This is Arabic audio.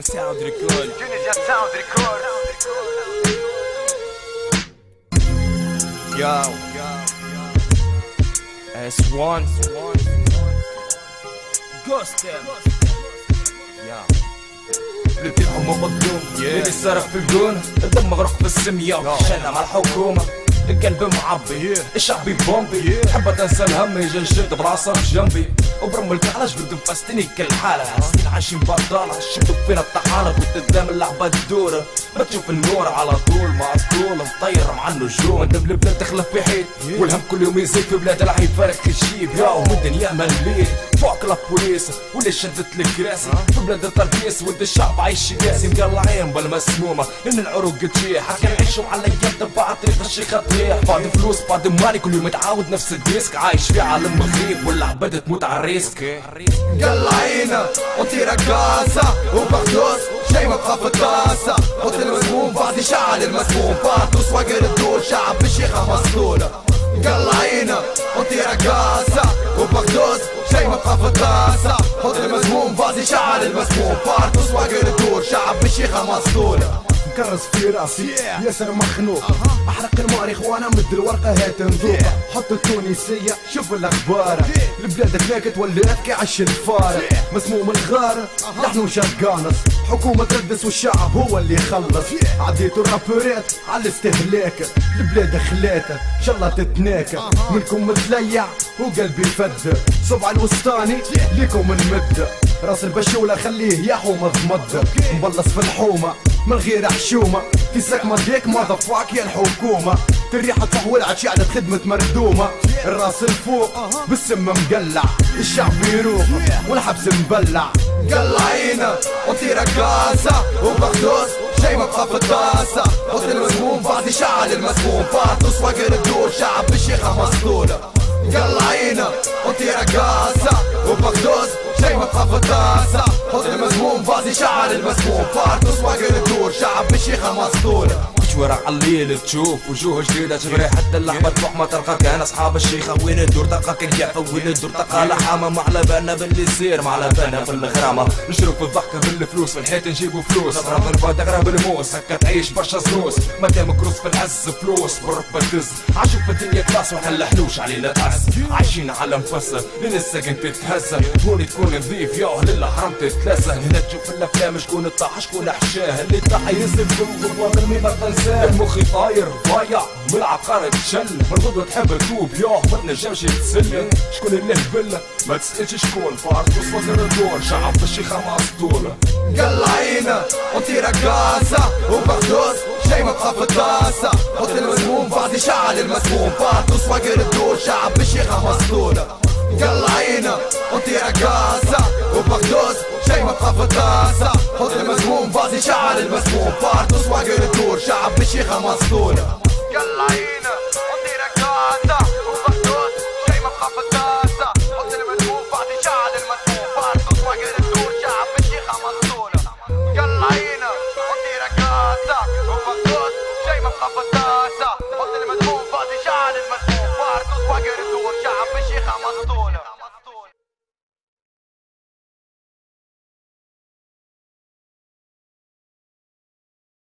Sound record. Tunisian sound record. Yo. S1. Ghost them. Yo. لديهم مظلوم اللي صرف في الجون الدم مغرق في السمية شانا مع الحكومة القلب معبي الشعبي بومبي حبة تنسى الهم يجي الجد براسه في جنبي وبرم الكعلة جبد مفستني كالحالة سنين عايشين بطالة شبدوا فينا الطحالة قدام اللعبة تدور ما تشوف النور على طول مسطول مطير مع النجوم انت بالبلاد تخلف في حيط والهم كل يوم يزيد في بلاد راح يفارق الجيب ياو الدنيا مليت فوق لابوليس واللي شدت الكراسي في بلاد التربيس ود الشعب عايش قاسي مقلعين بالمسمومة ان العروق تجيح حكي نعيشوا على ايام تبع طريق الشيخة تطيح فاضي فلوس فاضي مالي كل يوم متعاود نفس الديسك عايش في عالم مخيب والعباد تموت على الريسك قلعينا وطي رقاصة وبخدوس شي ما بقى في الطاسة حط المسموم بعد يشعل المسموم بارتوس واقر الدور شعب بالشيخة مسطولة قلعينا وطي رقاصة وبخدوس شي ما بقى في الطاسة حط المسموم بعد يشعل المسموم بارتوس واقر الدور شعب بالشيخة مسطولة مكرس في راسي ياسر مخنوق احرق المؤرخ وانا مد الورقه هات نذوقها حط التونسيه شوف الاخبار البلاد تلاقت ولات كعش الفار مسموم الغار نحن شقانص حكومه تردس والشعب هو اللي يخلص عديتوا الرابورات على الاستهلاك البلاد خلاته ان شاء الله تتناكى منكم متليع وقلبي فد صبع الوسطاني ليكم نمد راس البشولة خليه يحو مضمض مبلص في الحومة من غير حشومة في سكمة ديك ماذا فاك يا الحكومة الريحة تحولعت شعلة خدمة مردومة الراس الفوق بالسم مقلع الشعب يروق والحبس مبلع قلعينا وطي رقاصة وبخدوس شي ما بقى في الطاسة حط المسموم بعد يشعل المسموم بارتوس واقر الدور شعب بالشيخة مسطولة قلعينا وطي رقاصة وبخدوس شي ما بقى في الطاسة حط المسموم بعد يشعل المسموم بارتوس واقر الدور شعب بالشيخة مسطولة ورا عليل تشوف وجوه جديدة تغري حتى اللحظة تروح ما تلقى كان اصحاب الشيخة وين الدور تلقاك الجعفة وين الدور تلقى لحامة ما على بالنا باللي يصير ما على بالنا في الغرامة نشرب في الضحكة بالفلوس في الحيط نجيبوا فلوس اضرب الفات اغرب الموس هكا تعيش برشا زروس مادام كروس في العز فلوس بالركبة تهز عاشوا في الدنيا كلاس وحلحلوش علينا تعس عايشين على مفسر لين السجن تتهزر تكون نظيف ياه للحرام تتلسى هنا تشوف الافلام شكون طاح شكون حشاه اللي طاح ينزل بالغدوة من ما تنساه مخي طاير ضايع من عقار تشل مرغوب تحب تدوب ياه ما تنجمش تسلم شكون اللي هبل ما تسألش شكون فارتوس وزر الدور شعب الشيخة مسطولة قلعينا وطي رقاصة وبخدوس شي ما بقى في الطاسة حط المسموم بعد يشعل المسموم بارتوس واقر الدور شعب بالشيخة مسطولة قلعينا وطي رقاصة وبخدوس شي ما بقى في الطاسة حط المسموم بعد يشعل المسموم بارتوس واقر الدور شعب بالشيخة مسطولة قلعينا وطي